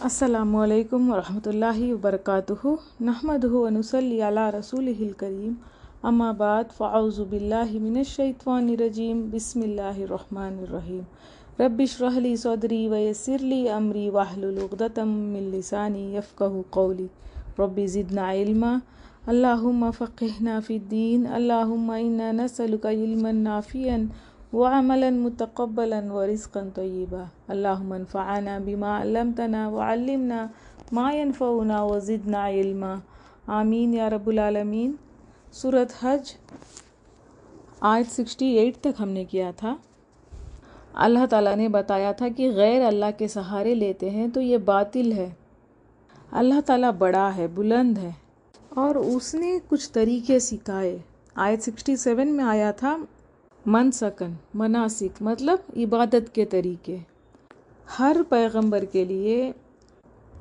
السلام علیکم ورحمۃ اللہ وبرکاتہ نحمدہ ونصلی علی رسولہ الکریم اما بعد فاعوذ باللہ من الشیطان الرجیم بسم اللہ الرحمن الرحیم رب اشرح لی صدری ویسر لی امری واحلل عقدۃ من لسانی یفقہوا قولی رب زدنا علما اللہم فقہنا فی الدین اللہم انا نسألک علما نافعا وعملا متقبلا ورزقا طیبا اللہم انفعنا بما علمتنا وعلمنا ما ينفعنا وزدنا علما آمین یا رب العالمین۔ سورۃ حج آیت 68 تک ہم نے کیا تھا۔ اللہ تعالیٰ نے بتایا تھا کہ غیر اللہ کے سہارے لیتے ہیں تو یہ باطل ہے۔ اللہ تعالیٰ بڑا ہے، بلند ہے، اور اس نے کچھ طریقے سکھائے۔ آیت 67 میں آیا تھا منسکن، مناسک مطلب عبادت کے طریقے۔ ہر پیغمبر کے لیے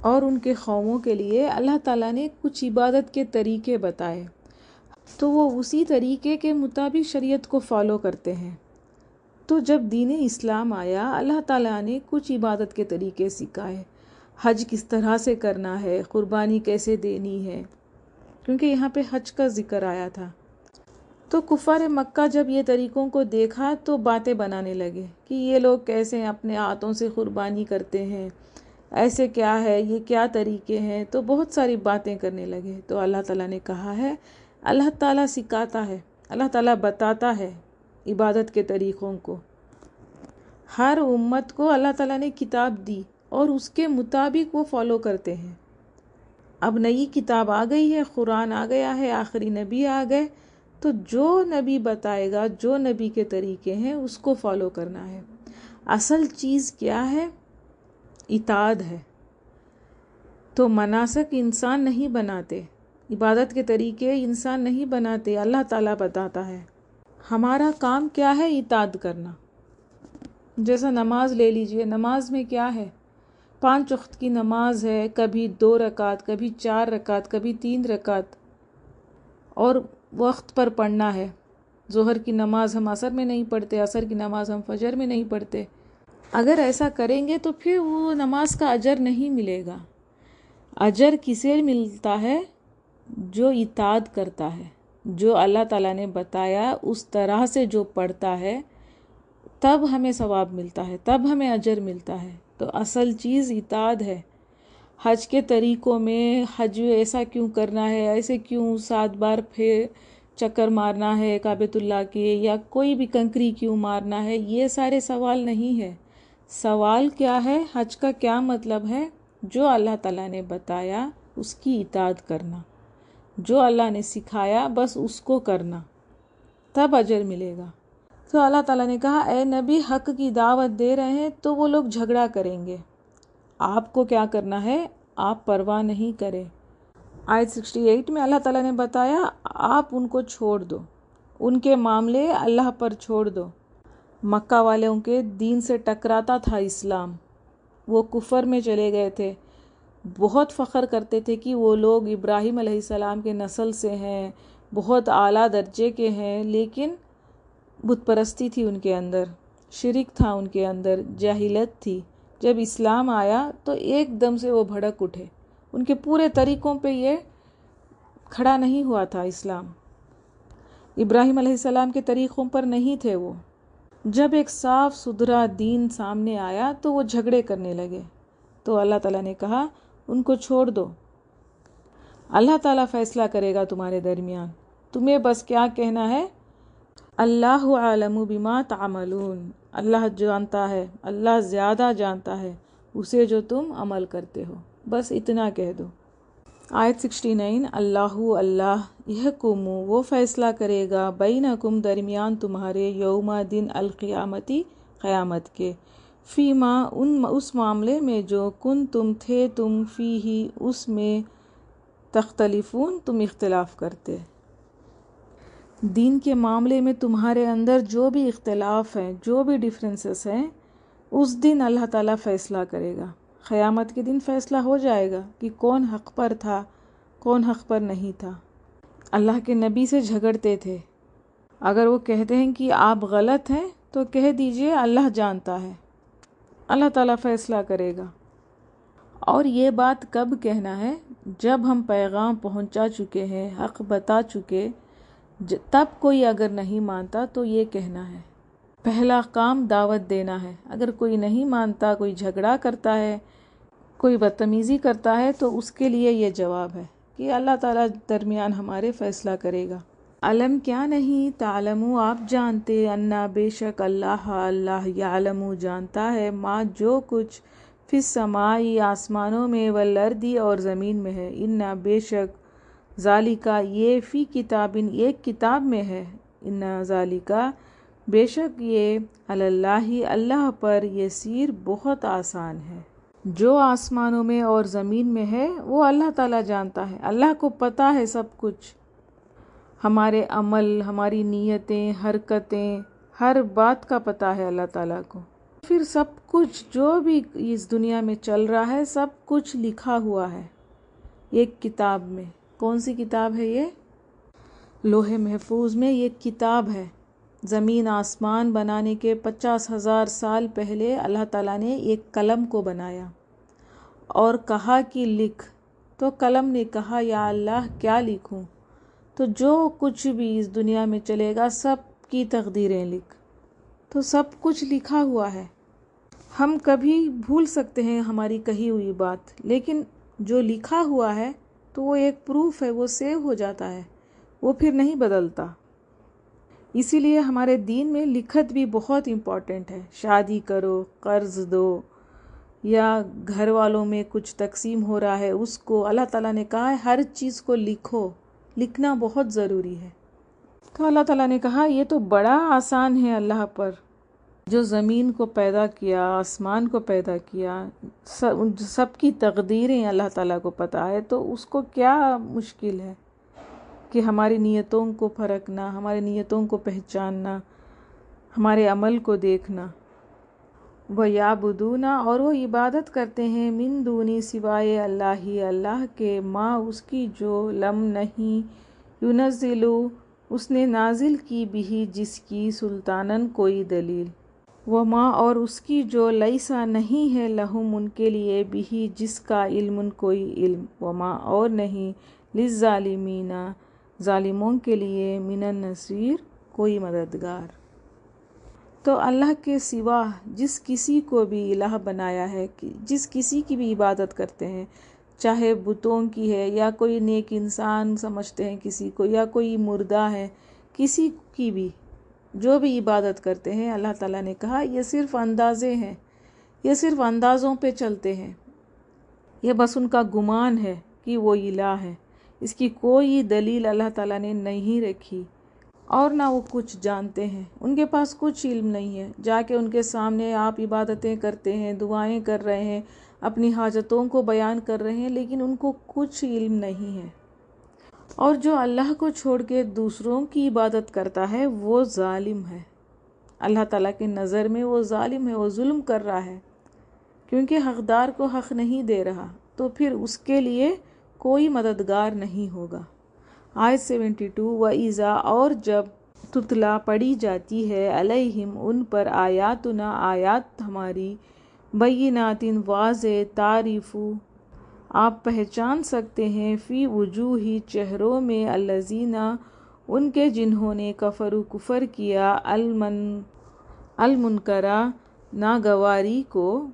اور ان کے قوموں کے لیے اللہ تعالیٰ نے کچھ عبادت کے طریقے بتائے، تو وہ اسی طریقے کے مطابق شریعت کو فالو کرتے ہیں۔ تو جب دین اسلام آیا، اللہ تعالیٰ نے کچھ عبادت کے طریقے سکھائے۔ حج کس طرح سے کرنا ہے، قربانی کیسے دینی ہے، کیونکہ یہاں پہ حج کا ذکر آیا تھا۔ تو کفار مکہ جب یہ طریقوں کو دیکھا تو باتیں بنانے لگے کہ یہ لوگ کیسے اپنے ہاتھوں سے قربانی کرتے ہیں، ایسے کیا ہے، یہ کیا طریقے ہیں، تو بہت ساری باتیں کرنے لگے۔ تو اللہ تعالیٰ نے کہا ہے، اللہ تعالیٰ سکھاتا ہے، اللہ تعالیٰ بتاتا ہے عبادت کے طریقوں کو۔ ہر امت کو اللہ تعالیٰ نے کتاب دی اور اس کے مطابق وہ فالو کرتے ہیں۔ اب نئی کتاب آ گئی ہے، قرآن آ گیا ہے، آخری نبی آ گئے، تو جو نبی بتائے گا، جو نبی کے طریقے ہیں اس کو فالو کرنا ہے۔ اصل چیز کیا ہے؟ اطاعت ہے۔ تو مناسک انسان نہیں بناتے، عبادت کے طریقے انسان نہیں بناتے، اللہ تعالیٰ بتاتا ہے۔ ہمارا کام کیا ہے؟ اطاعت کرنا۔ جیسا نماز لے لیجئے، نماز میں کیا ہے؟ 5 وقت کی نماز ہے، کبھی 2 رکعت، کبھی 4 رکعت، کبھی 3 رکعت، اور وقت پر پڑھنا ہے۔ ظہر کی نماز ہم عصر میں نہیں پڑھتے، عصر کی نماز ہم فجر میں نہیں پڑھتے۔ اگر ایسا کریں گے تو پھر وہ نماز کا اجر نہیں ملے گا۔ اجر کسے ملتا ہے؟ جو اطاعت کرتا ہے، جو اللہ تعالیٰ نے بتایا اس طرح سے جو پڑھتا ہے، تب ہمیں ثواب ملتا ہے، تب ہمیں اجر ملتا ہے۔ تو اصل چیز اطاعت ہے۔ حج کے طریقوں میں حج ایسا کیوں کرنا ہے، ایسے کیوں 7 بار پھر چکر مارنا ہے کعبۃ اللہ کے، یا کوئی بھی کنکری کیوں مارنا ہے، یہ سارے سوال نہیں ہے۔ سوال کیا ہے؟ حج کا کیا مطلب ہے؟ جو اللہ تعالیٰ نے بتایا اس کی اطاعت کرنا، جو اللہ نے سکھایا بس اس کو کرنا، تب اجر ملے گا۔ تو اللہ تعالیٰ نے کہا، اے نبی حق کی دعوت دے رہے ہیں تو وہ لوگ جھگڑا کریں گے، آپ کو کیا کرنا ہے؟ آپ پرواہ نہیں کریں۔ آیت 68 میں اللہ تعالیٰ نے بتایا، آپ ان کو چھوڑ دو، ان کے معاملے اللہ پر چھوڑ دو۔ مکہ والوں کے دین سے ٹکراتا تھا اسلام، وہ کفر میں چلے گئے تھے، بہت فخر کرتے تھے کہ وہ لوگ ابراہیم علیہ السلام کے نسل سے ہیں، بہت اعلیٰ درجے کے ہیں، لیکن بت پرستی تھی ان کے اندر، شرک تھا ان کے اندر، جاہلیت تھی۔ جب اسلام آیا تو ایک دم سے وہ بھڑک اٹھے، ان کے پورے طریقوں پہ یہ کھڑا نہیں ہوا تھا اسلام، ابراہیم علیہ السلام کے طریقوں پر نہیں تھے وہ۔ جب ایک صاف ستھرا دین سامنے آیا تو وہ جھگڑے کرنے لگے۔ تو اللہ تعالیٰ نے کہا ان کو چھوڑ دو، اللہ تعالیٰ فیصلہ کرے گا تمہارے درمیان، تمہیں بس کیا کہنا ہے؟ اللہ عالم بما تعملون، اللہ جانتا ہے، اللہ زیادہ جانتا ہے اسے جو تم عمل کرتے ہو، بس اتنا کہہ دو۔ آیت 69 اللہ یحکم، وہ فیصلہ کرے گا، بینکم درمیان تمہارے، یوم دن القیامتی قیامت کے، فیما اس معاملے میں جو کن تم تھے تم فیہ اس میں، تختلفون تم اختلاف کرتے۔ دین کے معاملے میں تمہارے اندر جو بھی اختلاف ہیں، جو بھی ڈیفرنسز ہیں، اس دن اللہ تعالیٰ فیصلہ کرے گا۔ قیامت کے دن فیصلہ ہو جائے گا کہ کون حق پر تھا، کون حق پر نہیں تھا۔ اللہ کے نبی سے جھگڑتے تھے، اگر وہ کہتے ہیں کہ آپ غلط ہیں تو کہہ دیجئے اللہ جانتا ہے، اللہ تعالیٰ فیصلہ کرے گا۔ اور یہ بات کب کہنا ہے؟ جب ہم پیغام پہنچا چکے ہیں، حق بتا چکے، تب کوئی اگر نہیں مانتا تو یہ کہنا ہے۔ پہلا کام دعوت دینا ہے۔ اگر کوئی نہیں مانتا، کوئی جھگڑا کرتا ہے، کوئی بدتمیزی کرتا ہے، تو اس کے لیے یہ جواب ہے کہ اللہ تعالیٰ درمیان ہمارے فیصلہ کرے گا۔ علم کیا نہیں، تعلمو آپ جانتے، انا بے شک اللہ یعلم جانتا ہے، ما جو کچھ فی السماء آسمانوں میں، والارض اور زمین میں ہے، انا بے شک ذالکا یہ، فی کتاب ایک کتاب میں ہے، انا ذالکا بے شک یہ، علی اللہ اللہ پر، یسیر بہت آسان ہے۔ جو آسمانوں میں اور زمین میں ہے وہ اللہ تعالیٰ جانتا ہے، اللہ کو پتہ ہے سب کچھ، ہمارے عمل، ہماری نیتیں، حرکتیں، ہر بات کا پتہ ہے اللہ تعالیٰ کو۔ پھر سب کچھ جو بھی اس دنیا میں چل رہا ہے سب کچھ لکھا ہوا ہے ایک کتاب میں۔ کون سی کتاب ہے یہ؟ لوح محفوظ میں یہ کتاب ہے۔ زمین آسمان بنانے کے 50,000 سال پہلے اللہ تعالیٰ نے ایک قلم کو بنایا اور کہا کہ لکھ، تو قلم نے کہا یا اللہ کیا لکھوں؟ تو جو کچھ بھی اس دنیا میں چلے گا سب کی تقدیریں لکھ، تو سب کچھ لکھا ہوا ہے۔ ہم کبھی بھول سکتے ہیں ہماری کہی ہوئی بات، لیکن جو لکھا ہوا ہے تو وہ ایک پروف ہے، وہ سیو ہو جاتا ہے، وہ پھر نہیں بدلتا۔ اسی لیے ہمارے دین میں لکھت بھی بہت امپورٹنٹ ہے۔ شادی کرو، قرض دو، یا گھر والوں میں کچھ تقسیم ہو رہا ہے، اس کو اللہ تعالیٰ نے کہا ہے ہر چیز کو لکھو، لکھنا بہت ضروری ہے۔ تو اللہ تعالیٰ نے کہا یہ تو بڑا آسان ہے اللہ پر، جو زمین کو پیدا کیا، آسمان کو پیدا کیا، سب کی تقدیریں اللہ تعالیٰ کو پتہ ہے، تو اس کو کیا مشکل ہے کہ ہماری نیتوں کو پرکھنا، ہماری نیتوں کو پہچاننا، ہمارے عمل کو دیکھنا۔ وَيَعْبُدُونَ اور وہ عبادت کرتے ہیں، من دونی سوائے اللہ کے، ماں اس کی جو، لم نہیں، يُنَزِّلُ اس نے نازل کی، بھی جس کی، سلطاناً کوئی دلیل، وما اور اس کی جو، لیسا نہیں ہے، لہم ان کے لیے، بھی جس کا، علم کوئی علم، وما اور نہیں، للظالمین ظالموں کے لیے، من النصیر کوئی مددگار۔ تو اللہ کے سوا جس کسی کو بھی الہ بنایا ہے، جس کسی کی بھی عبادت کرتے ہیں، چاہے بتوں کی ہے یا کوئی نیک انسان سمجھتے ہیں کسی کو، یا کوئی مردہ ہے، کسی کی بھی جو بھی عبادت کرتے ہیں، اللہ تعالیٰ نے کہا یہ صرف اندازے ہیں، یہ صرف اندازوں پہ چلتے ہیں، یہ بس ان کا گمان ہے کہ وہ الہ ہے، اس کی کوئی دلیل اللہ تعالیٰ نے نہیں رکھی، اور نہ وہ کچھ جانتے ہیں، ان کے پاس کچھ علم نہیں ہے۔ جا کے ان کے سامنے آپ عبادتیں کرتے ہیں، دعائیں کر رہے ہیں، اپنی حاجتوں کو بیان کر رہے ہیں، لیکن ان کو کچھ علم نہیں ہے۔ اور جو اللہ کو چھوڑ کے دوسروں کی عبادت کرتا ہے وہ ظالم ہے، اللہ تعالیٰ کی نظر میں وہ ظالم ہے، وہ ظلم کر رہا ہے، کیونکہ حقدار کو حق نہیں دے رہا، تو پھر اس کے لیے کوئی مددگار نہیں ہوگا۔ آیت 72 وَإِذَا اور جب تتلا پڑھی جاتی ہے، علیہم ان پر، آیاتنا آیات ہماری، بینات واضح، تعریف آپ پہچان سکتے ہیں، فی وجوہ چہروں میں، الذین ان کے جنہوں نے، کفروا کفر کیا، المنکرہ ناگواری کو،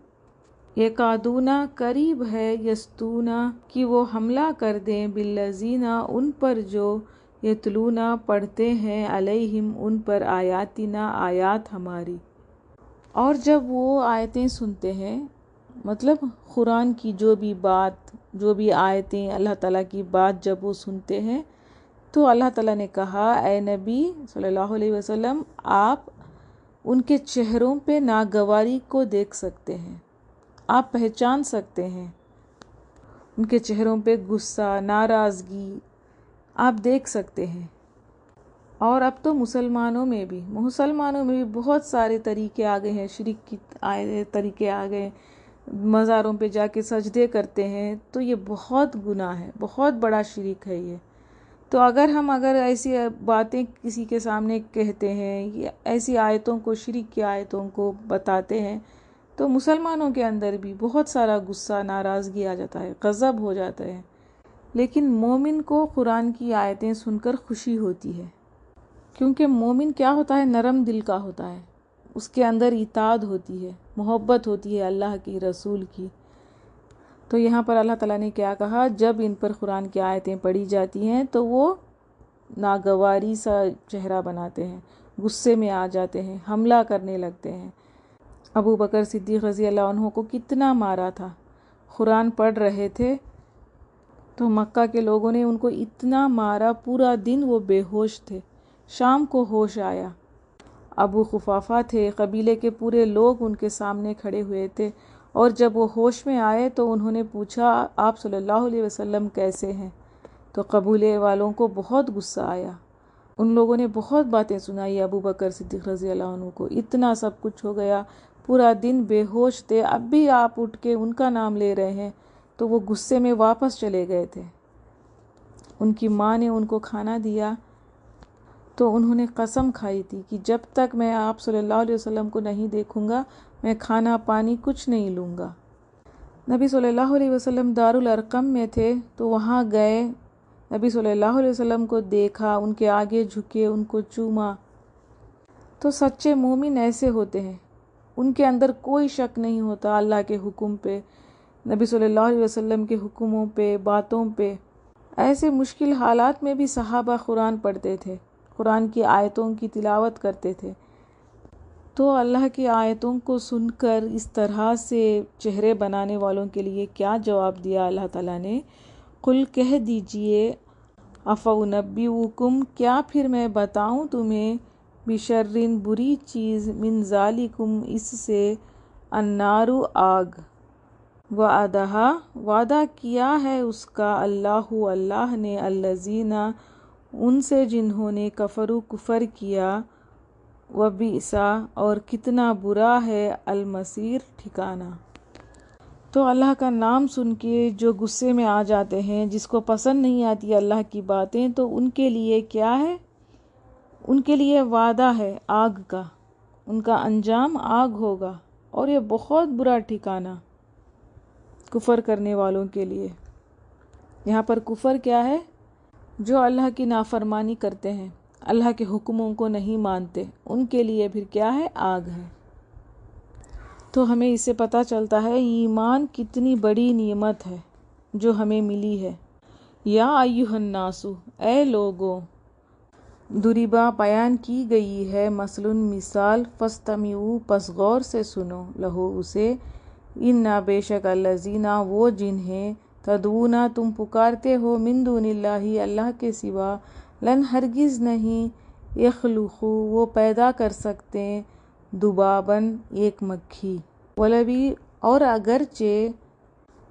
یکادون قریب ہے، یستون کہ وہ حملہ کر دیں، بالذین ان پر جو، یتلون پڑھتے ہیں، علیہم ان پر، آیاتنا آیات ہماری۔ اور جب وہ آیتیں سنتے ہیں، مطلب قرآن کی جو بھی بات، جو بھی آیتیں، اللہ تعالیٰ کی بات جب وہ سنتے ہیں، تو اللہ تعالیٰ نے کہا اے نبی صلی اللہ علیہ وسلم آپ ان کے چہروں پہ ناگواری کو دیکھ سکتے ہیں، آپ پہچان سکتے ہیں، ان کے چہروں پہ غصہ، ناراضگی آپ دیکھ سکتے ہیں۔ اور اب تو مسلمانوں میں بھی بہت سارے طریقے آ گئے ہیں، شرک کی طریقے آ گئے، مزاروں پہ جا کے سجدے کرتے ہیں، تو یہ بہت گناہ ہے، بہت بڑا شرک ہے یہ۔ تو اگر ایسی باتیں کسی کے سامنے کہتے ہیں، یا ایسی آیتوں کو، شرک کی آیتوں کو بتاتے ہیں، تو مسلمانوں کے اندر بھی بہت سارا غصہ، ناراضگی آ جاتا ہے، غضب ہو جاتا ہے، لیکن مومن کو قرآن کی آیتیں سن کر خوشی ہوتی ہے، کیونکہ مومن کیا ہوتا ہے؟ نرم دل کا ہوتا ہے، اس کے اندر اطاعت ہوتی ہے، محبت ہوتی ہے اللہ کی، رسول کی۔ تو یہاں پر اللہ تعالیٰ نے کیا کہا؟ جب ان پر قرآن کی آیتیں پڑھی جاتی ہیں تو وہ ناگواری سا چہرہ بناتے ہیں، غصے میں آ جاتے ہیں، حملہ کرنے لگتے ہیں۔ ابو بکر صدیق رضی اللہ عنہ کو کتنا مارا تھا، قرآن پڑھ رہے تھے تو مکہ کے لوگوں نے ان کو اتنا مارا، پورا دن وہ بے ہوش تھے، شام کو ہوش آیا۔ ابو قحافہ تھے، قبیلے کے پورے لوگ ان کے سامنے کھڑے ہوئے تھے، اور جب وہ ہوش میں آئے تو انہوں نے پوچھا آپ صلی اللہ علیہ وسلم کیسے ہیں؟ تو قبیلے والوں کو بہت غصہ آیا، ان لوگوں نے بہت باتیں سنائی ابو بکر صدیق رضی اللہ عنہ کو، اتنا سب کچھ ہو گیا، پورا دن بے ہوش تھے، اب بھی آپ اٹھ کے ان کا نام لے رہے ہیں۔ تو وہ غصے میں واپس چلے گئے تھے۔ ان کی ماں نے ان کو کھانا دیا تو انہوں نے قسم کھائی تھی کہ جب تک میں آپ صلی اللہ علیہ وسلم کو نہیں دیکھوں گا میں کھانا پانی کچھ نہیں لوں گا۔ نبی صلی اللہ علیہ وسلم دارالارقم میں تھے تو وہاں گئے، نبی صلی اللہ علیہ وسلم کو دیکھا، ان کے آگے جھکے، ان کو چوما۔ تو سچے مومن ایسے ہوتے ہیں، ان کے اندر کوئی شک نہیں ہوتا اللہ کے حکم پہ، نبی صلی اللہ علیہ وسلم کے حکموں پہ، باتوں پہ۔ ایسے مشکل حالات میں بھی صحابہ قرآن پڑھتے تھے، قرآن کی آیتوں کی تلاوت کرتے تھے۔ تو اللہ کی آیتوں کو سن کر اس طرح سے چہرے بنانے والوں کے لیے کیا جواب دیا اللہ تعالیٰ نے؟ قل کہہ دیجئے افانبئکم، کیا پھر میں بتاؤں تمہیں، بشرٍ بری چیز، من ذالکم اس سے، النار آگ، وعدہا وعدہ کیا ہے اس کا، اللہ نے، الذین ان سے جنہوں نے، کفروا کفر کیا، وبئس اور کتنا برا ہے، المصیر ٹھکانہ۔ تو اللہ کا نام سن کے جو غصے میں آ جاتے ہیں، جس کو پسند نہیں آتی اللہ کی باتیں، تو ان کے لیے کیا ہے؟ ان کے لیے وعدہ ہے آگ کا، ان کا انجام آگ ہوگا، اور یہ بہت برا ٹھکانہ کفر کرنے والوں کے لیے۔ یہاں پر کفر کیا ہے؟ جو اللہ کی نافرمانی کرتے ہیں، اللہ کے حکموں کو نہیں مانتے، ان کے لیے پھر کیا ہے؟ آگ ہے۔ تو ہمیں اس سے پتہ چلتا ہے ایمان کتنی بڑی نعمت ہے جو ہمیں ملی ہے۔ یا ایھا الناس، اے لوگوں، ضربا بیان کی گئی ہے، مثل مثال، فاستمعوا پس غور سے سنو، لہو اسے، انا بے شک الذین وہ جنہیں، تدعون تم پکارتے ہو، من دون اللہ اللہ کے سوا، لن ہرگز نہیں، یخلقوا وہ پیدا کر سکتے، ذباباً ایک مکھی، ولو اور اگرچہ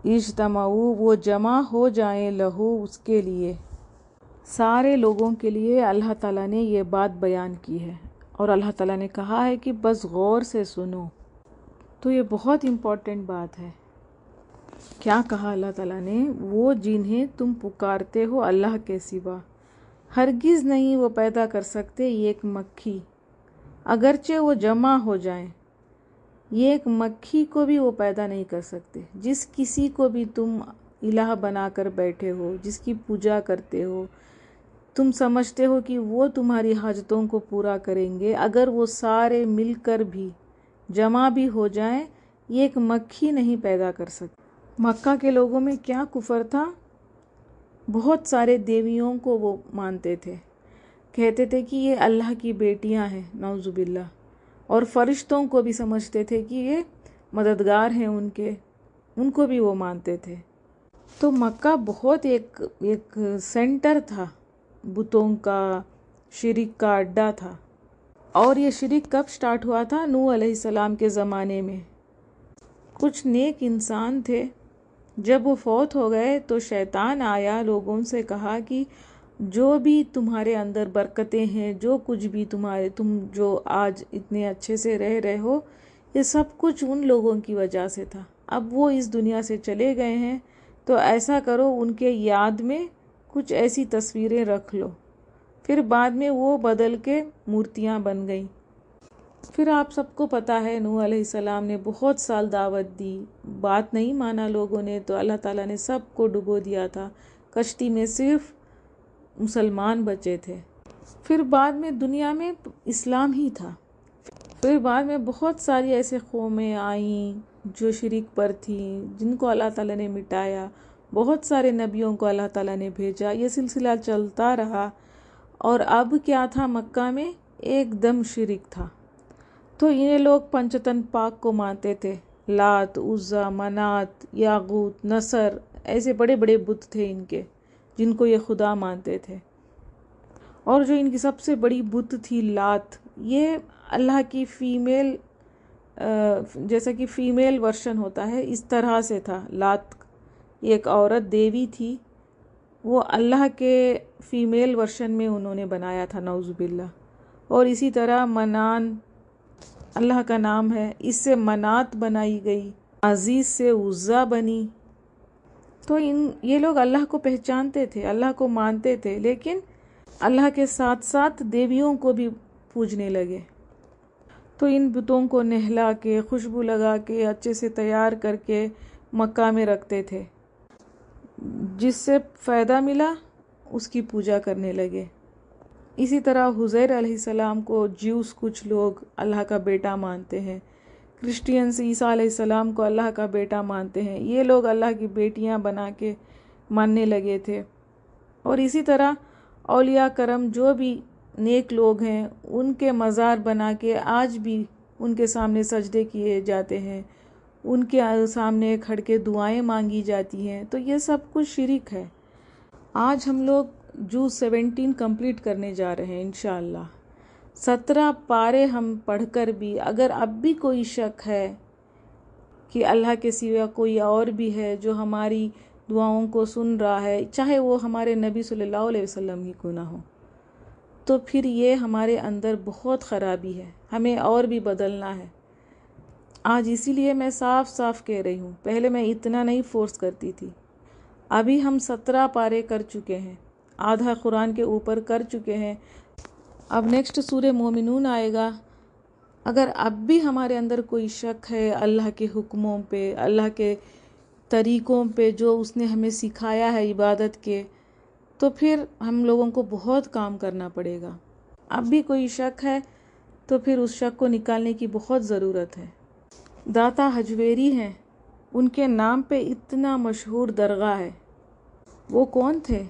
اجتمعوا وہ جمع ہو جائیں، لہو اس کے لیے، سارے لوگوں کے لیے اللہ تعالیٰ نے یہ بات بیان کی ہے، اور اللہ تعالیٰ نے کہا ہے کہ بس غور سے سنو۔ تو یہ بہت امپورٹنٹ بات ہے۔ کیا کہا اللہ تعالیٰ نے؟ وہ جنہیں تم پکارتے ہو اللہ کے سوا، ہرگز نہیں وہ پیدا کر سکتے ایک مکھی، اگرچہ وہ جمع ہو جائیں، ایک مکھی کو بھی وہ پیدا نہیں کر سکتے۔ جس کسی کو بھی تم الہ بنا کر بیٹھے ہو، جس کی پوجا کرتے ہو، تم سمجھتے ہو کہ وہ تمہاری حاجتوں کو پورا کریں گے، اگر وہ سارے مل کر بھی جمع بھی ہو جائیں، ایک مکھی نہیں پیدا کر سکتے۔ مکہ کے لوگوں میں کیا کفر تھا؟ بہت سارے دیویوں کو وہ مانتے تھے، کہتے تھے کہ یہ اللہ کی بیٹیاں ہیں، نعوذ باللہ، اور فرشتوں کو بھی سمجھتے تھے کہ یہ مددگار ہیں ان کو بھی وہ مانتے تھے۔ تو مکہ بہت ایک سینٹر تھا، بتوں کا، شرک کا اڈا تھا۔ اور یہ شرک کب سٹارٹ ہوا تھا؟ نوح علیہ السلام کے زمانے میں۔ کچھ نیک انسان تھے، جب وہ فوت ہو گئے تو شیطان آیا، لوگوں سے کہا کہ جو بھی تمہارے اندر برکتیں ہیں، جو کچھ بھی تم جو آج اتنے اچھے سے رہ رہے ہو، یہ سب کچھ ان لوگوں کی وجہ سے تھا۔ اب وہ اس دنیا سے چلے گئے ہیں تو ایسا کرو ان کے یاد میں کچھ ایسی تصویریں رکھ لو۔ پھر بعد میں وہ بدل کے مورتیاں بن گئیں۔ پھر آپ سب کو پتہ ہے نوح علیہ السلام نے بہت سال دعوت دی، بات نہیں مانا لوگوں نے، تو اللہ تعالیٰ نے سب کو ڈبو دیا تھا، کشتی میں صرف مسلمان بچے تھے۔ پھر بعد میں دنیا میں اسلام ہی تھا، پھر بعد میں بہت ساری ایسے قومیں آئیں جو شرک پر تھیں، جن کو اللہ تعالیٰ نے مٹایا، بہت سارے نبیوں کو اللہ تعالیٰ نے بھیجا، یہ سلسلہ چلتا رہا۔ اور اب کیا تھا مکہ میں؟ ایک دم شرک تھا۔ تو یہ لوگ پنچتن پاک کو مانتے تھے، لات، عزا، منات، یاغوت، نصر، ایسے بڑے بڑے بت تھے ان کے، جن کو یہ خدا مانتے تھے۔ اور جو ان کی سب سے بڑی بت تھی لات، یہ اللہ کی فیمیل، جیسا کہ فیمیل ورشن ہوتا ہے اس طرح سے تھا لات، ایک عورت دیوی تھی، وہ اللہ کے فیمیل ورشن میں انہوں نے بنایا تھا، نعوذ باللہ۔ اور اسی طرح منان اللہ کا نام ہے، اس سے منات بنائی گئی، عزیز سے عزا بنی۔ تو یہ لوگ اللہ کو پہچانتے تھے، اللہ کو مانتے تھے، لیکن اللہ کے ساتھ ساتھ دیویوں کو بھی پوجنے لگے۔ تو ان بتوں کو نہلا کے، خوشبو لگا کے، اچھے سے تیار کر کے مکہ میں رکھتے تھے، جس سے فائدہ ملا اس کی پوجا کرنے لگے۔ اسی طرح حزیر علیہ السلام کو جیوس کچھ لوگ اللہ کا بیٹا مانتے ہیں، کرسچینز عیسیٰ علیہ السلام کو اللہ کا بیٹا مانتے ہیں، یہ لوگ اللہ کی بیٹیاں بنا کے ماننے لگے تھے۔ اور اسی طرح اولیاء کرم جو بھی نیک لوگ ہیں، ان کے مزار بنا کے آج بھی ان کے سامنے سجدے کیے جاتے ہیں، ان کے سامنے کھڑ کے دعائیں مانگی جاتی ہیں۔ تو یہ سب کچھ شرک ہے۔ آج ہم لوگ جوز 17 کمپلیٹ کرنے جا رہے ہیں انشاءاللہ۔ 17 پارے ہم پڑھ کر بھی اگر اب بھی کوئی شک ہے کہ اللہ کے سوا کوئی اور بھی ہے جو ہماری دعاؤں کو سن رہا ہے، چاہے وہ ہمارے نبی صلی اللہ علیہ وسلم ہی کیوں نہ ہو، تو پھر یہ ہمارے اندر بہت خرابی ہے، ہمیں اور بھی بدلنا ہے۔ آج اسی لیے میں صاف صاف کہہ رہی ہوں، پہلے میں اتنا نہیں فورس کرتی تھی، ابھی ہم 17 پارے کر چکے ہیں، آدھا قرآن کے اوپر کر چکے ہیں، اب نیکسٹ سورہ مومنون آئے گا۔ اگر اب بھی ہمارے اندر کوئی شک ہے اللہ کے حکموں پہ، اللہ کے طریقوں پہ جو اس نے ہمیں سکھایا ہے عبادت کے، تو پھر ہم لوگوں کو بہت کام کرنا پڑے گا۔ اب بھی کوئی شک ہے تو پھر اس شک کو نکالنے کی بہت ضرورت ہے۔ داتا حجویری ہیں، ان کے نام پہ اتنا مشہور درگاہ ہے۔ وہ کون تھے؟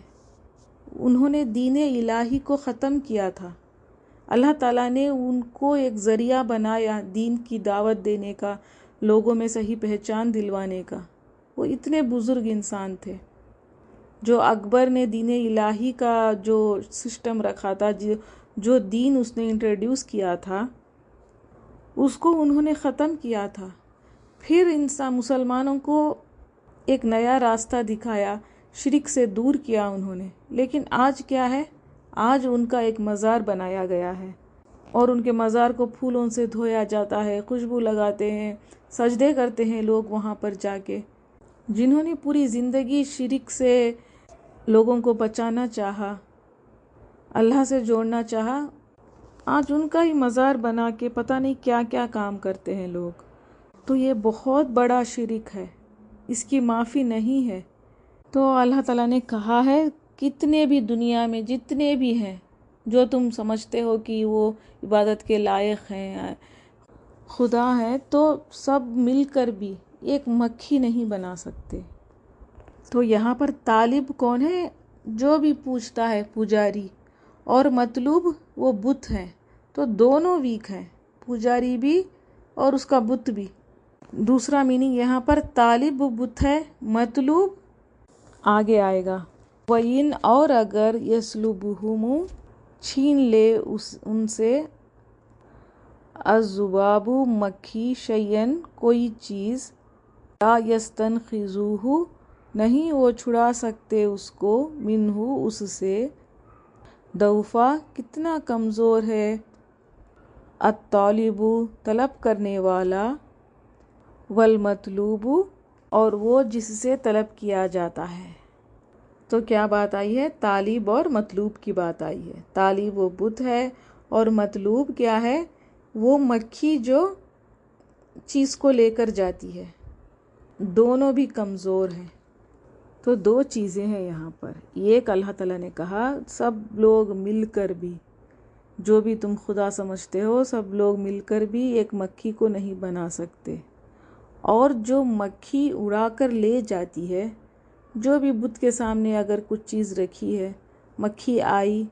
انہوں نے دین الہی کو ختم کیا تھا، اللہ تعالیٰ نے ان کو ایک ذریعہ بنایا دین کی دعوت دینے کا، لوگوں میں صحیح پہچان دلوانے کا۔ وہ اتنے بزرگ انسان تھے، جو اکبر نے دین الہی کا جو سسٹم رکھا تھا، جو دین اس نے انٹروڈیوس کیا تھا، اس کو انہوں نے ختم کیا تھا۔ پھر مسلمانوں کو ایک نیا راستہ دکھایا، شرک سے دور کیا انہوں نے۔ لیکن آج کیا ہے؟ آج ان کا ایک مزار بنایا گیا ہے، اور ان کے مزار کو پھولوں سے دھویا جاتا ہے، خوشبو لگاتے ہیں، سجدے کرتے ہیں لوگ وہاں پر جا کے۔ جنہوں نے پوری زندگی شرک سے لوگوں کو بچانا چاہا، اللہ سے جوڑنا چاہا، آج ان کا ہی مزار بنا کے پتہ نہیں کیا کیا کام کرتے ہیں لوگ۔ تو یہ بہت بڑا شرک ہے، اس کی معافی نہیں ہے۔ تو اللہ تعالیٰ نے کہا ہے، کتنے بھی دنیا میں جتنے بھی ہیں جو تم سمجھتے ہو کہ وہ عبادت کے لائق ہیں، خدا ہے، تو سب مل کر بھی ایک مکھی نہیں بنا سکتے۔ تو یہاں پر طالب کون ہے؟ جو بھی پوچھتا ہے، پجاری، اور مطلوب وہ بت ہے۔ تو دونوں ویک ہیں، پجاری بھی اور اس کا بت بھی۔ دوسرا میننگ یہاں پر طالب بت ہے، مطلوب آگے آئے گا۔ وَإِنْ اور اگر يَسْلُبْهُمْ چھین لے ان سے الذُّبَابُ مکھی شیئن کوئی چیز لا يَسْتَنْقِذُوهُ نہیں وہ چھڑا سکتے اس کو منہ اس سے ضعف کتنا کمزور ہے الطالب طلب کرنے والا والمطلوب اور وہ جس سے طلب کیا جاتا ہے۔ تو کیا بات آئی ہے؟ طالب اور مطلوب کی بات آئی ہے۔ طالب وہ بت ہے اور مطلوب کیا ہے؟ وہ مکھی جو چیز کو لے کر جاتی ہے، دونوں بھی کمزور ہیں۔ تو دو چیزیں ہیں یہاں پر، ایک اللہ تعالیٰ نے کہا سب لوگ مل کر بھی، جو بھی تم خدا سمجھتے ہو سب لوگ مل کر بھی ایک مکھی کو نہیں بنا سکتے، اور جو مکھی اڑا کر لے جاتی ہے، جو بھی بت کے سامنے اگر کچھ چیز رکھی ہے، مکھی آئی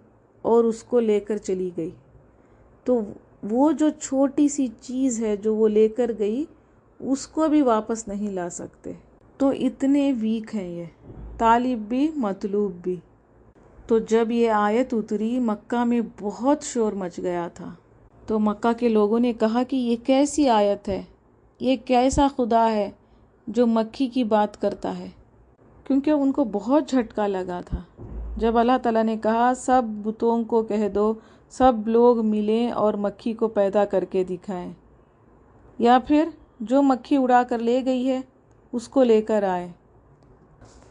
اور اس کو لے کر چلی گئی، تو وہ جو چھوٹی سی چیز ہے جو وہ لے کر گئی اس کو بھی واپس نہیں لا سکتے۔ تو اتنے ویک ہیں یہ، طالب بھی مطلوب بھی۔ تو جب یہ آیت اتری مکہ میں بہت شور مچ گیا تھا، تو مکہ کے لوگوں نے کہا کہ یہ کیسی آیت ہے، یہ کیسا خدا ہے جو مکھی کی بات کرتا ہے، کیونکہ ان کو بہت جھٹکا لگا تھا جب اللہ تعالیٰ نے کہا سب بتوں کو کہہ دو سب لوگ ملیں اور مکھی کو پیدا کر کے دکھائیں، یا پھر جو مکھی اڑا کر لے گئی ہے اس کو لے کر آئے۔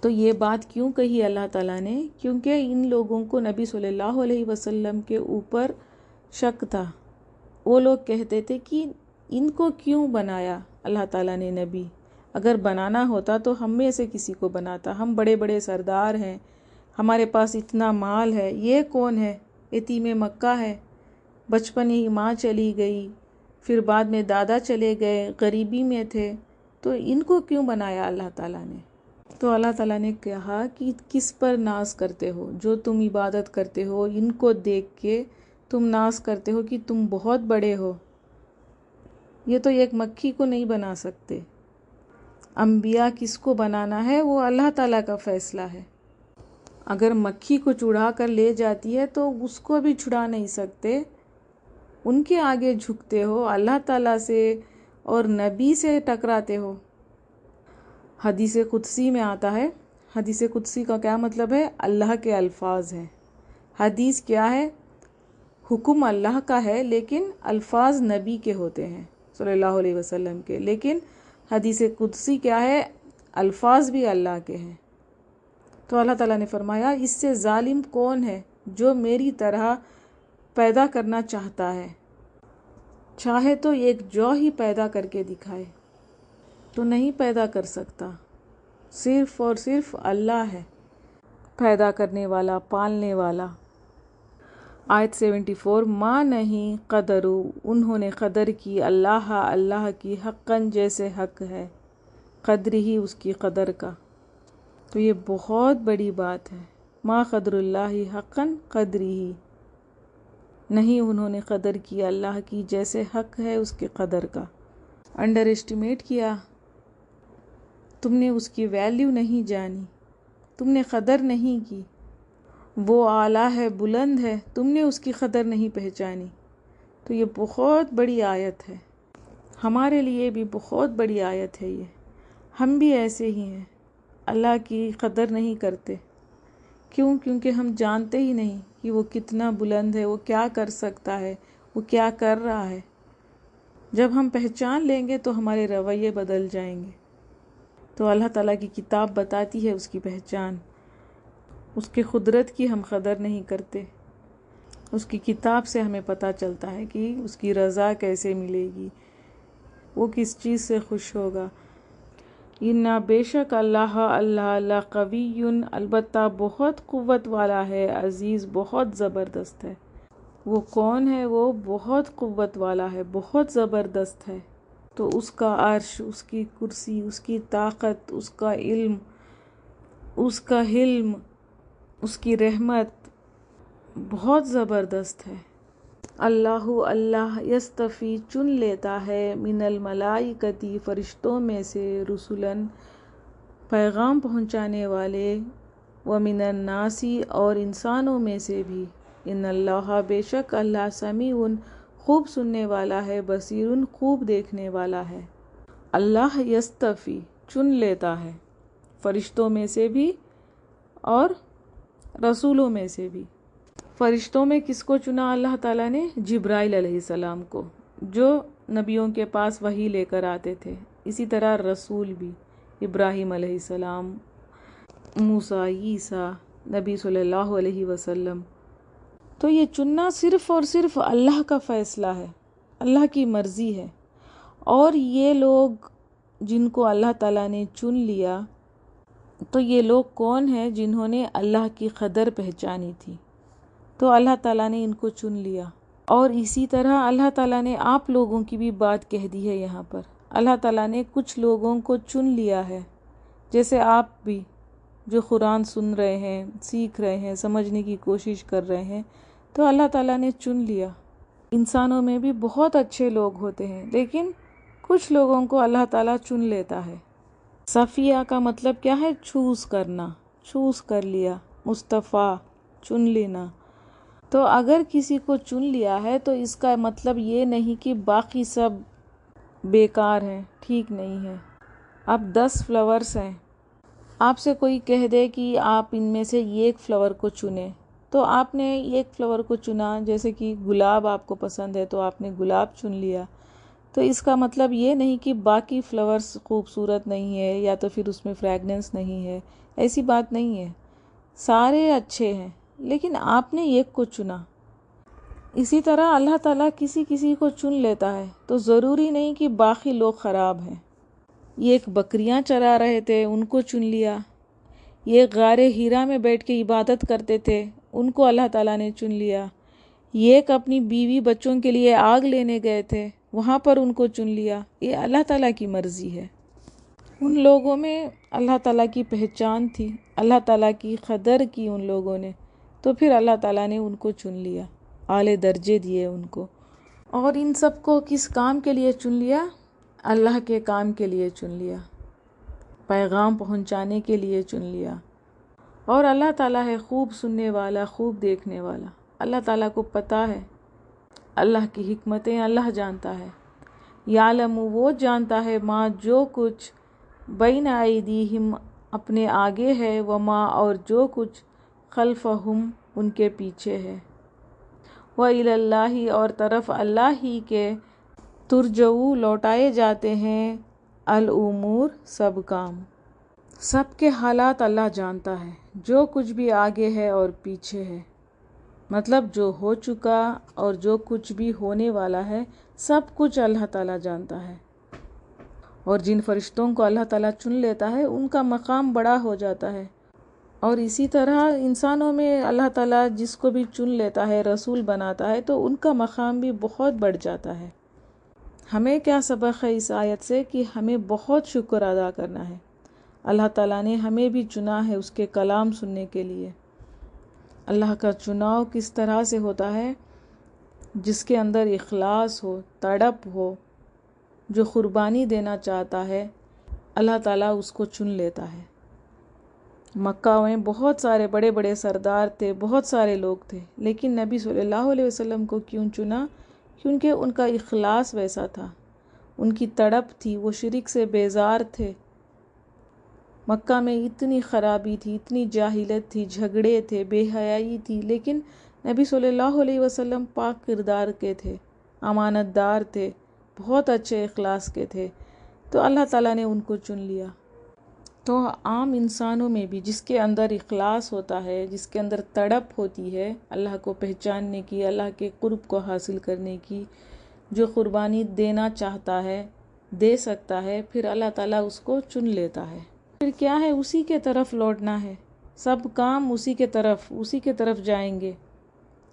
تو یہ بات کیوں کہی اللہ تعالیٰ نے؟ کیونکہ ان لوگوں کو نبی صلی اللہ علیہ وسلم کے اوپر شک تھا۔ وہ لوگ کہتے تھے کہ ان کو کیوں بنایا اللہ تعالیٰ نے نبی، اگر بنانا ہوتا تو ہم میں سے کسی کو بناتا، ہم بڑے بڑے سردار ہیں، ہمارے پاس اتنا مال ہے، یہ کون ہے؟ یتیم مکہ ہے، بچپن ہی ماں چلی گئی، پھر بعد میں دادا چلے گئے، غریبی میں تھے، تو ان کو کیوں بنایا اللہ تعالیٰ نے؟ تو اللہ تعالیٰ نے کہا کہ کس پر ناز کرتے ہو؟ جو تم عبادت کرتے ہو ان کو دیکھ کے تم ناز کرتے ہو کہ تم بہت بڑے ہو، یہ تو ایک مکھی کو نہیں بنا سکتے۔ انبیاء کس کو بنانا ہے وہ اللہ تعالیٰ کا فیصلہ ہے۔ اگر مکھی کو چڑھا کر لے جاتی ہے تو اس کو بھی چھڑا نہیں سکتے، ان کے آگے جھکتے ہو، اللہ تعالیٰ سے اور نبی سے ٹکراتے ہو۔ حدیث قدسی میں آتا ہے، حدیث قدسی کا کیا مطلب ہے؟ اللہ کے الفاظ ہیں۔ حدیث کیا ہے؟ حکم اللہ کا ہے لیکن الفاظ نبی کے ہوتے ہیں صلی اللہ علیہ وسلم کے، لیکن حدیث قدسی کیا ہے؟ الفاظ بھی اللہ کے ہیں۔ تو اللہ تعالیٰ نے فرمایا اس سے ظالم کون ہے جو میری طرح پیدا کرنا چاہتا ہے، چاہے تو ایک جو ہی پیدا کر کے دکھائے، تو نہیں پیدا کر سکتا، صرف اور صرف اللہ ہے پیدا کرنے والا، پالنے والا۔ آیت 74، ماں نہیں قدرو، انہوں نے قدر کی، اللہ کی، حقاً جیسے حق ہے، قدر ہی اس کی قدر کا۔ تو یہ بہت بڑی بات ہے، ما قدر اللہ حقاً قدری ہی، نہیں انہوں نے قدر کی اللہ کی جیسے حق ہے اس کے قدر کا۔ انڈر اسٹیمیٹ کیا، تم نے اس کی ویلیو نہیں جانی، تم نے قدر نہیں کی، وہ اعلیٰ ہے، بلند ہے، تم نے اس کی قدر نہیں پہچانی۔ تو یہ بہت بڑی آیت ہے، ہمارے لیے بھی بہت بڑی آیت ہے یہ۔ ہم بھی ایسے ہی ہیں، اللہ کی قدر نہیں کرتے، کیوں؟ کیونکہ ہم جانتے ہی نہیں کہ وہ کتنا بلند ہے، وہ کیا کر سکتا ہے، وہ کیا کر رہا ہے۔ جب ہم پہچان لیں گے تو ہمارے رویے بدل جائیں گے۔ تو اللہ تعالیٰ کی کتاب بتاتی ہے اس کی پہچان، اس کی قدرت کی ہم قدر نہیں کرتے۔ اس کی کتاب سے ہمیں پتہ چلتا ہے کہ اس کی رضا کیسے ملے گی، وہ کس چیز سے خوش ہوگا۔ اِنَّا بے شک اللہ قوی، البتہ بہت قوت والا ہے، عزیز بہت زبردست ہے۔ وہ کون ہے؟ وہ بہت قوت والا ہے، بہت زبردست ہے۔ تو اس کا عرش، اس کی کرسی، اس کی طاقت، اس کا علم، اس کا حلم، اس کی رحمت بہت زبردست ہے۔ اللہ یستفی چن لیتا ہے، من الملائکتی فرشتوں میں سے، رسلاً پیغام پہنچانے والے، ومن الناس اور انسانوں میں سے بھی۔ ان اللہ بے شک اللہ سمیع خوب سننے والا ہے، بصیر خوب دیکھنے والا ہے۔ اللہ یستفی چن لیتا ہے، فرشتوں میں سے بھی اور رسولوں میں سے بھی۔ فرشتوں میں کس کو چنا اللہ تعالیٰ نے؟ جبرائیل علیہ السلام کو، جو نبیوں کے پاس وحی لے کر آتے تھے۔ اسی طرح رسول بھی، ابراہیم علیہ السلام، موسیٰ، عیسیٰ، نبی صلی اللہ علیہ وسلم۔ تو یہ چننا صرف اور صرف اللہ کا فیصلہ ہے، اللہ کی مرضی ہے۔ اور یہ لوگ جن کو اللہ تعالیٰ نے چن لیا، تو یہ لوگ کون ہیں؟ جنہوں نے اللہ کی قدر پہچانی تھی، تو اللہ تعالیٰ نے ان کو چن لیا۔ اور اسی طرح اللہ تعالیٰ نے آپ لوگوں کی بھی بات کہہ دی ہے یہاں پر۔ اللہ تعالیٰ نے کچھ لوگوں کو چن لیا ہے، جیسے آپ بھی جو قرآن سن رہے ہیں، سیکھ رہے ہیں، سمجھنے کی کوشش کر رہے ہیں، تو اللہ تعالیٰ نے چن لیا۔ انسانوں میں بھی بہت اچھے لوگ ہوتے ہیں، لیکن کچھ لوگوں کو اللہ تعالیٰ چن لیتا ہے۔ صفیہ کا مطلب کیا ہے؟ چوز کرنا، چوز کر لیا، مصطفیٰ، چن لینا۔ تو اگر کسی کو چن لیا ہے تو اس کا مطلب یہ نہیں کہ باقی سب بیکار ہیں، ٹھیک نہیں ہے۔ اب 10 فلاورز ہیں، آپ سے کوئی کہہ دے کہ آپ ان میں سے ایک فلاور کو چنیں، تو آپ نے ایک فلاور کو چنا، جیسے کہ گلاب آپ کو پسند ہے تو آپ نے گلاب چن لیا۔ تو اس کا مطلب یہ نہیں کہ باقی فلاورز خوبصورت نہیں ہے یا تو پھر اس میں فریگننس نہیں ہے، ایسی بات نہیں ہے، سارے اچھے ہیں، لیکن آپ نے ایک کو چنا۔ اسی طرح اللہ تعالیٰ کسی کسی کو چن لیتا ہے، تو ضروری نہیں کہ باقی لوگ خراب ہیں۔ یہ ایک بکریاں چرا رہے تھے، ان کو چن لیا۔ یہ غار ہیرا میں بیٹھ کے عبادت کرتے تھے، ان کو اللہ تعالیٰ نے چن لیا۔ یہ ایک اپنی بیوی بچوں کے لیے آگ لینے گئے تھے، وہاں پر ان کو چن لیا۔ یہ اللہ تعالیٰ کی مرضی ہے۔ ان لوگوں میں اللہ تعالیٰ کی پہچان تھی، اللہ تعالیٰ کی قدر کی ان لوگوں نے، تو پھر اللہ تعالیٰ نے ان کو چن لیا، اعلی درجے دیے ان کو۔ اور ان سب کو کس کام کے لیے چن لیا؟ اللہ کے کام کے لیے چن لیا، پیغام پہنچانے کے لیے چن لیا۔ اور اللہ تعالیٰ ہے خوب سننے والا، خوب دیکھنے والا۔ اللہ تعالیٰ کو پتہ ہے، اللہ کی حکمتیں اللہ جانتا ہے۔ یعلم، وہ جانتا ہے، ما جو کچھ بین ایدیہم اپنے آگے ہے، وما اور جو کچھ خلفہم ان کے پیچھے ہے، وإلی اللہ اور طرف اللہ ہی کے ترجعو لوٹائے جاتے ہیں، الامور سب کام۔ سب کے حالات اللہ جانتا ہے، جو کچھ بھی آگے ہے اور پیچھے ہے، مطلب جو ہو چکا اور جو کچھ بھی ہونے والا ہے، سب کچھ اللہ تعالیٰ جانتا ہے۔ اور جن فرشتوں کو اللہ تعالیٰ چن لیتا ہے ان کا مقام بڑا ہو جاتا ہے۔ اور اسی طرح انسانوں میں اللہ تعالیٰ جس کو بھی چن لیتا ہے، رسول بناتا ہے، تو ان کا مقام بھی بہت بڑھ جاتا ہے۔ ہمیں کیا سبق ہے اس آیت سے؟ کہ ہمیں بہت شکر ادا کرنا ہے، اللہ تعالیٰ نے ہمیں بھی چنا ہے اس کے کلام سننے کے لیے۔ اللہ کا چناؤ کس طرح سے ہوتا ہے؟ جس کے اندر اخلاص ہو، تڑپ ہو، جو قربانی دینا چاہتا ہے، اللہ تعالیٰ اس کو چن لیتا ہے۔ مکہ میں بہت سارے بڑے بڑے سردار تھے، بہت سارے لوگ تھے، لیکن نبی صلی اللہ علیہ وسلم کو کیوں چنا؟ کیونکہ ان کا اخلاص ویسا تھا، ان کی تڑپ تھی، وہ شرک سے بیزار تھے۔ مکہ میں اتنی خرابی تھی، اتنی جاہلیت تھی، جھگڑے تھے، بے حیائی تھی، لیکن نبی صلی اللہ علیہ وسلم پاک کردار کے تھے، امانت دار تھے، بہت اچھے اخلاص کے تھے، تو اللہ تعالیٰ نے ان کو چن لیا۔ تو عام انسانوں میں بھی جس کے اندر اخلاص ہوتا ہے، جس کے اندر تڑپ ہوتی ہے اللہ کو پہچاننے کی، اللہ کے قرب کو حاصل کرنے کی، جو قربانی دینا چاہتا ہے، دے سکتا ہے، پھر اللہ تعالیٰ اس کو چن لیتا ہے۔ پھر کیا ہے؟ اسی کے طرف لوٹنا ہے، سب کام اسی کے طرف جائیں گے،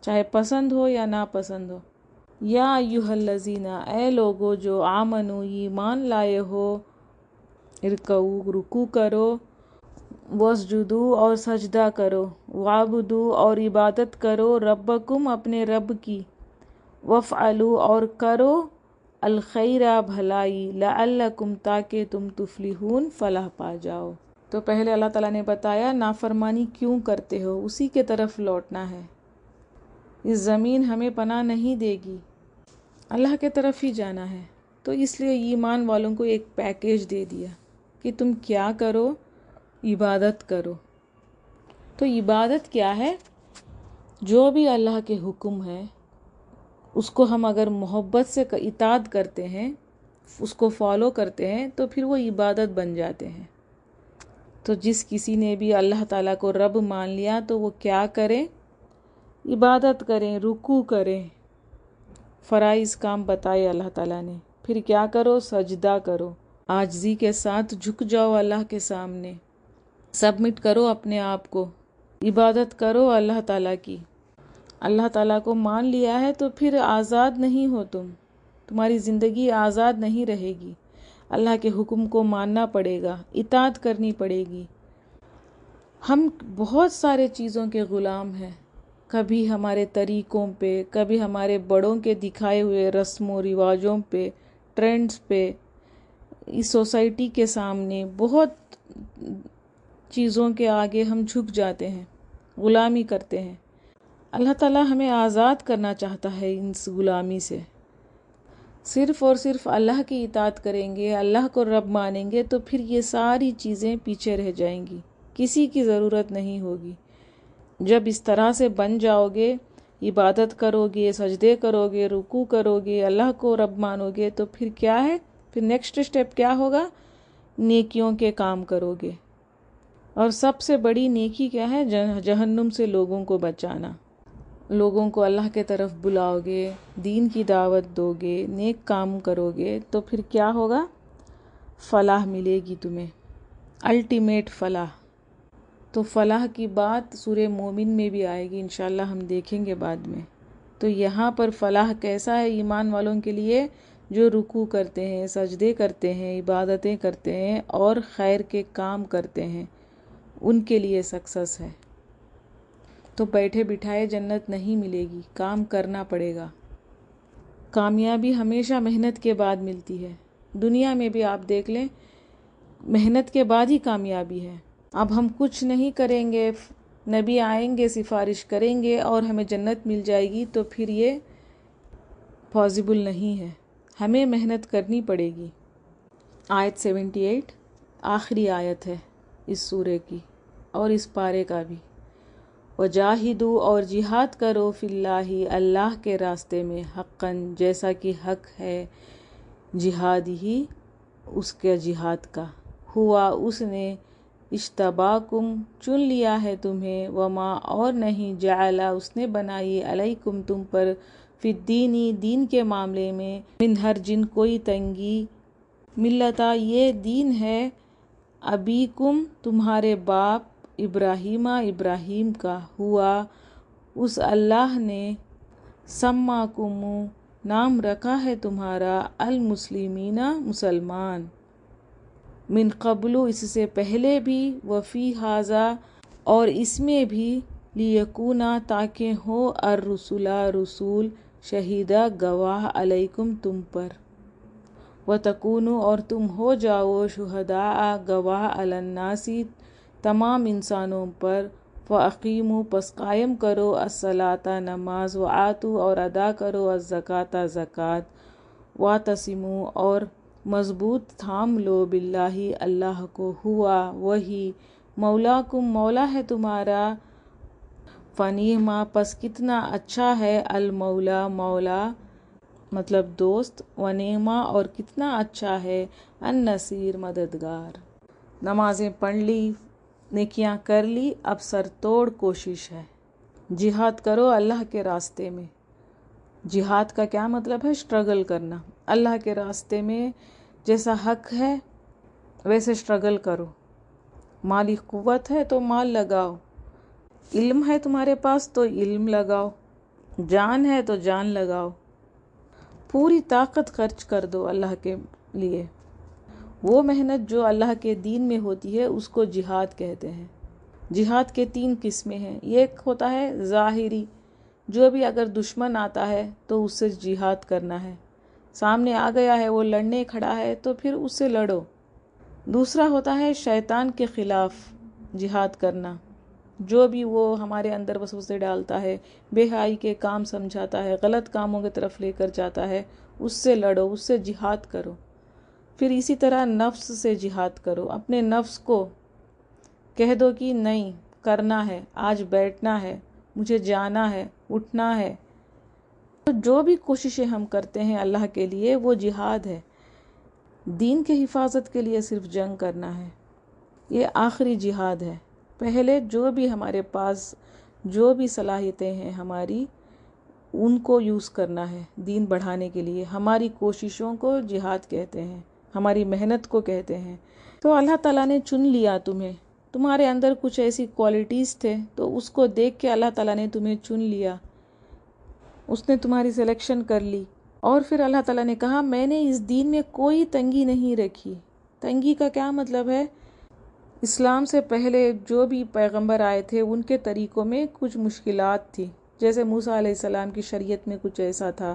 چاہے پسند ہو یا ناپسند ہو۔ یا ایھا الذین، اے لوگو جو آمنو ایمان لائے ہو، ارکعوا رکوع کرو، واسجدو اور سجدہ کرو، وعبدوا اور عبادت کرو، ربکم اپنے رب کی، وافعلوا اور کرو، الخیر بھلائی، لعلکم تاکہ تم تفلحون فلاح پا جاؤ۔ تو پہلے اللہ تعالیٰ نے بتایا نافرمانی کیوں کرتے ہو، اسی کے طرف لوٹنا ہے۔ اس زمین ہمیں پناہ نہیں دے گی، اللہ کے طرف ہی جانا ہے، تو اس لیے ایمان والوں کو ایک پیکیج دے دیا کہ تم کیا کرو؟ عبادت کرو۔ تو عبادت کیا ہے؟ جو بھی اللہ کے حکم ہے اس کو ہم اگر محبت سے اطاعت کرتے ہیں، اس کو فالو کرتے ہیں، تو پھر وہ عبادت بن جاتے ہیں۔ تو جس کسی نے بھی اللہ تعالیٰ کو رب مان لیا تو وہ کیا کریں؟ عبادت کریں، رکوع کریں، فرائض کام بتائے اللہ تعالیٰ نے. پھر کیا کرو؟ سجدہ کرو، عاجزی کے ساتھ جھک جاؤ اللہ کے سامنے، سبمٹ کرو اپنے آپ کو، عبادت کرو اللہ تعالیٰ کی. اللہ تعالیٰ کو مان لیا ہے تو پھر آزاد نہیں ہو تمہاری زندگی آزاد نہیں رہے گی. اللہ کے حکم کو ماننا پڑے گا، اطاعت کرنی پڑے گی. ہم بہت سارے چیزوں کے غلام ہیں، کبھی ہمارے طریقوں پہ، کبھی ہمارے بڑوں کے دکھائے ہوئے رسم و رواجوں پہ، ٹرینڈز پہ، اس سوسائٹی کے سامنے بہت چیزوں کے آگے ہم جھک جاتے ہیں، غلامی کرتے ہیں. اللہ تعالیٰ ہمیں آزاد کرنا چاہتا ہے اس غلامی سے. صرف اور صرف اللہ کی اطاعت کریں گے، اللہ کو رب مانیں گے تو پھر یہ ساری چیزیں پیچھے رہ جائیں گی، کسی کی ضرورت نہیں ہوگی. جب اس طرح سے بن جاؤ گے، عبادت کرو گے، سجدے کرو گے، رکوع کرو گے، اللہ کو رب مانو گے، تو پھر کیا ہے؟ پھر نیکسٹ سٹیپ کیا ہوگا؟ نیکیوں کے کام کرو گے. اور سب سے بڑی نیکی کیا ہے؟ جہنم سے لوگوں کو بچانا. لوگوں کو اللہ کے طرف بلاؤ گے، دین کی دعوت دو گے، نیک کام کرو گے، تو پھر کیا ہوگا؟ فلاح ملے گی تمہیں، الٹیمیٹ فلاح. تو فلاح کی بات سورہ مومن میں بھی آئے گی انشاءاللہ، ہم دیکھیں گے بعد میں. تو یہاں پر فلاح کیسا ہے ایمان والوں کے لیے؟ جو رکوع کرتے ہیں، سجدے کرتے ہیں، عبادتیں کرتے ہیں اور خیر کے کام کرتے ہیں، ان کے لیے سکسس ہے. تو بیٹھے بٹھائے جنت نہیں ملے گی، کام کرنا پڑے گا. کامیابی ہمیشہ محنت کے بعد ملتی ہے. دنیا میں بھی آپ دیکھ لیں، محنت کے بعد ہی کامیابی ہے. اب ہم کچھ نہیں کریں گے، نبی آئیں گے، سفارش کریں گے اور ہمیں جنت مل جائے گی، تو پھر یہ پاسبل نہیں ہے. ہمیں محنت کرنی پڑے گی. آیت 78 آخری آیت ہے اس سورے کی اور اس پارے کا بھی. وجاہدوا، اور جہاد کرو، فی اللہ، اللہ کے راستے میں، حقاً، جیسا کہ حق ہے، جہاد ہی اس کے جہاد کا. ہوا، اس نے، اجتباکم، چن لیا ہے تمہیں، وما، اور نہیں، جعل، اس نے بنائی، علیکم، تم پر، فی الدین، دین کے معاملے میں، من حرج، کوئی تنگی، ملتا، یہ دین ہے، ابیکم، تمہارے باپ، ابراہیم، ابراہیم کا، ہوا، اس اللہ نے، سماکم، نام رکھا ہے تمہارا، المسلمین، مسلمان، من قبل، اس سے پہلے بھی، وفی ھذا، اور اس میں بھی، لیکون، تاکہ ہو، الرسول، رسول، شہیدہ، گواہ، علیکم، تم پر، وتکونوا، اور تم ہو جاؤ، شہداء، گواہ، علی الناس، تمام انسانوں پر، فاقیموا، پس قائم کرو، الصلاۃ، نماز، وآتوا، اور ادا کرو، الزکوٰۃ، زکوٰۃ، واعتصموا، اور مضبوط تھام لو، باللہ، اللہ کو، ہوا، وہی، مولاکم، مولا ہے تمہارا، فنعم، پس کتنا اچھا ہے، المولا، مولا مطلب دوست، ونعم، اور کتنا اچھا ہے، النصیر، مددگار. نمازیں پڑھ لی، نیکیاں کر لی، اب سر توڑ کوشش ہے. جہاد کرو اللہ کے راستے میں. جہاد کا کیا مطلب ہے؟ اسٹرگل کرنا. اللہ کے راستے میں جیسا حق ہے ویسے اسٹرگل کرو. مالی قوت ہے تو مال لگاؤ، علم ہے تمہارے پاس تو علم لگاؤ، جان ہے تو جان لگاؤ، پوری طاقت خرچ کر دو اللہ کے لیے. وہ محنت جو اللہ کے دین میں ہوتی ہے اس کو جہاد کہتے ہیں. جہاد کے 3 قسمیں ہیں. ایک ہوتا ہے ظاہری، جو بھی اگر دشمن آتا ہے تو اس سے جہاد کرنا ہے، سامنے آ گیا ہے، وہ لڑنے کھڑا ہے تو پھر اس سے لڑو. دوسرا ہوتا ہے شیطان کے خلاف جہاد کرنا، جو بھی وہ ہمارے اندر وسوسے ڈالتا ہے، بے حیائی کے کام سمجھاتا ہے، غلط کاموں کی طرف لے کر جاتا ہے، اس سے لڑو، اس سے جہاد کرو. پھر اسی طرح نفس سے جہاد کرو. اپنے نفس کو کہہ دو کہ نہیں کرنا ہے، آج بیٹھنا ہے، مجھے جانا ہے، اٹھنا ہے. تو جو بھی کوششیں ہم کرتے ہیں اللہ کے لیے وہ جہاد ہے. دین کے حفاظت کے لیے صرف جنگ کرنا ہے، یہ آخری جہاد ہے. پہلے جو بھی ہمارے پاس جو بھی صلاحیتیں ہیں ہماری، ان کو یوز کرنا ہے دین بڑھانے کے لیے. ہماری کوششوں کو جہاد کہتے ہیں، ہماری محنت کو کہتے ہیں. تو اللہ تعالیٰ نے چن لیا تمہیں، تمہارے اندر کچھ ایسی کوالٹیز تھے تو اس کو دیکھ کے اللہ تعالیٰ نے تمہیں چن لیا، اس نے تمہاری سلیکشن کر لی. اور پھر اللہ تعالیٰ نے کہا میں نے اس دین میں کوئی تنگی نہیں رکھی. تنگی کا کیا مطلب ہے؟ اسلام سے پہلے جو بھی پیغمبر آئے تھے ان کے طریقوں میں کچھ مشکلات تھی، جیسے موسیٰ علیہ السلام کی شریعت میں کچھ ایسا تھا.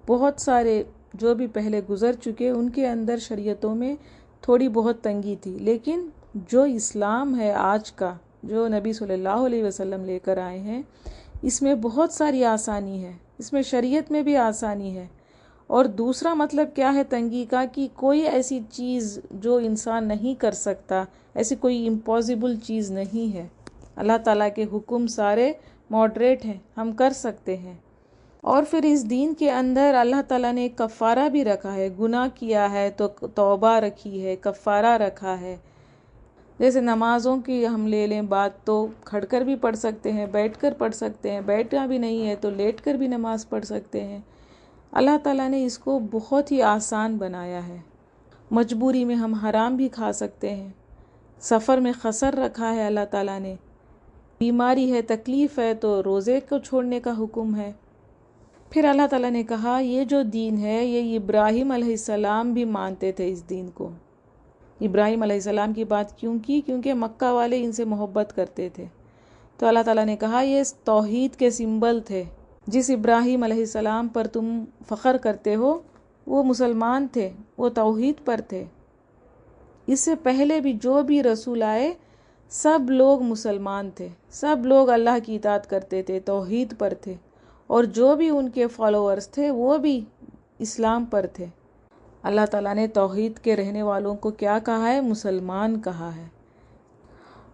بہت سارے جو بھی پہلے گزر چکے ان کے اندر شریعتوں میں تھوڑی بہت تنگی تھی. لیکن جو اسلام ہے آج کا، جو نبی صلی اللہ علیہ وسلم لے کر آئے ہیں، اس میں بہت ساری آسانی ہے، اس میں شریعت میں بھی آسانی ہے. اور دوسرا مطلب کیا ہے تنگی کا، کہ کوئی ایسی چیز جو انسان نہیں کر سکتا، ایسی کوئی امپاسبل چیز نہیں ہے. اللہ تعالیٰ کے حکم سارے ماڈریٹ ہیں، ہم کر سکتے ہیں. اور پھر اس دین کے اندر اللہ تعالیٰ نے ایک کفارہ بھی رکھا ہے. گناہ کیا ہے تو توبہ رکھی ہے، کفارہ رکھا ہے. جیسے نمازوں کی ہم لے لیں بات، تو کھڑ کر بھی پڑھ سکتے ہیں، بیٹھ کر پڑھ سکتے ہیں، بیٹھنا بھی نہیں ہے تو لیٹ کر بھی نماز پڑھ سکتے ہیں. اللہ تعالیٰ نے اس کو بہت ہی آسان بنایا ہے. مجبوری میں ہم حرام بھی کھا سکتے ہیں. سفر میں قصر رکھا ہے اللہ تعالیٰ نے. بیماری ہے، تکلیف ہے تو روزے کو چھوڑنے کا حکم ہے. پھر اللہ تعالیٰ نے کہا یہ جو دین ہے یہ ابراہیم علیہ السلام بھی مانتے تھے. اس دین کو ابراہیم علیہ السلام کی بات کیوں کی؟ کیونکہ مکہ والے ان سے محبت کرتے تھے. تو اللہ تعالیٰ نے کہا یہ توحید کے سمبل تھے. جس ابراہیم علیہ السلام پر تم فخر کرتے ہو وہ مسلمان تھے، وہ توحید پر تھے. اس سے پہلے بھی جو بھی رسول آئے سب لوگ مسلمان تھے، سب لوگ اللہ کی اطاعت کرتے تھے، توحید پر تھے. اور جو بھی ان کے فالوورز تھے وہ بھی اسلام پر تھے. اللہ تعالیٰ نے توحید کے رہنے والوں کو کیا کہا ہے؟ مسلمان کہا ہے.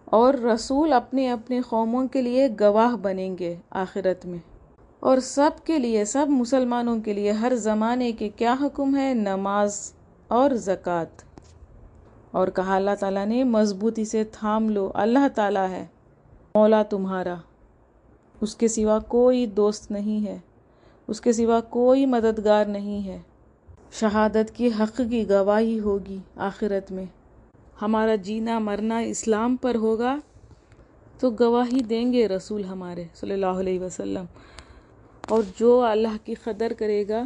اور رسول اپنے اپنے قوموں کے لیے گواہ بنیں گے آخرت میں. اور سب کے لیے، سب مسلمانوں کے لیے ہر زمانے کے کیا حکم ہے؟ نماز اور زکوٰۃ. اور کہا اللہ تعالیٰ نے مضبوطی سے تھام لو، اللہ تعالیٰ ہے مولا تمہارا، اس کے سوا کوئی دوست نہیں ہے، اس کے سوا کوئی مددگار نہیں ہے. شہادت کی حق کی گواہی ہوگی آخرت میں. ہمارا جینا مرنا اسلام پر ہوگا تو گواہی دیں گے رسول ہمارے صلی اللہ علیہ وسلم. اور جو اللہ کی قدر کرے گا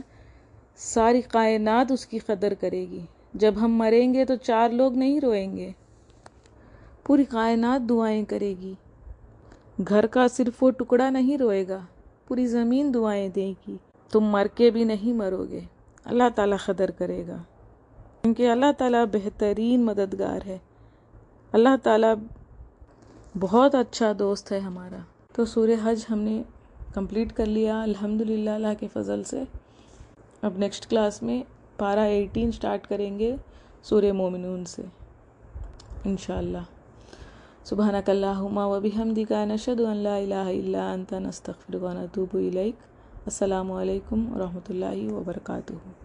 ساری کائنات اس کی قدر کرے گی. جب ہم مریں گے تو 4 لوگ نہیں روئیں گے، پوری کائنات دعائیں کرے گی. گھر کا صرف وہ ٹکڑا نہیں روئے گا، پوری زمین دعائیں دے گی. تم مر کے بھی نہیں مرو گے، اللہ تعالیٰ قدر کرے گا. کیونکہ اللہ تعالیٰ بہترین مددگار ہے، اللہ تعالیٰ بہت اچھا دوست ہے ہمارا. تو سورہ حج ہم نے کمپلیٹ کر لیا الحمدللہ اللہ کے فضل سے. اب نیکسٹ کلاس میں پارہ 18 سٹارٹ کریں گے سورہ مومنون سے انشاءاللہ. سبحانک اللہم و بحمدک نشہد ان لا الہ الا انت نستغفرک و نتوب الیک. السلام علیکم ورحمۃ اللہ وبرکاتہ.